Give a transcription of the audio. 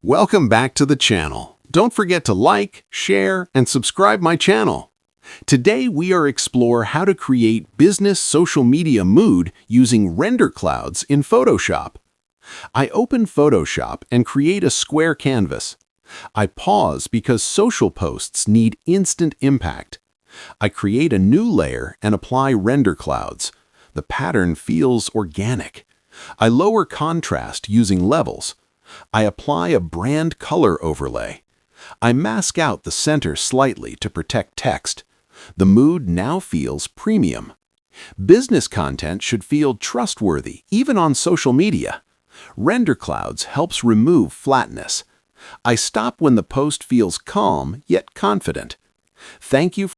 Welcome back to the channel. Don't forget to like, share, and subscribe my channel. Today we are explore how to create business social media mood using render clouds in Photoshop. I open Photoshop and create a square canvas. I pause because social posts need instant impact. I create a new layer and apply render clouds. The pattern feels organic. I lower contrast using levels. I apply a brand color overlay. I mask out the center slightly to protect text. The mood now feels premium. Business content should feel trustworthy, even on social media. Render clouds helps remove flatness. I stop when the post feels calm yet confident. Thank you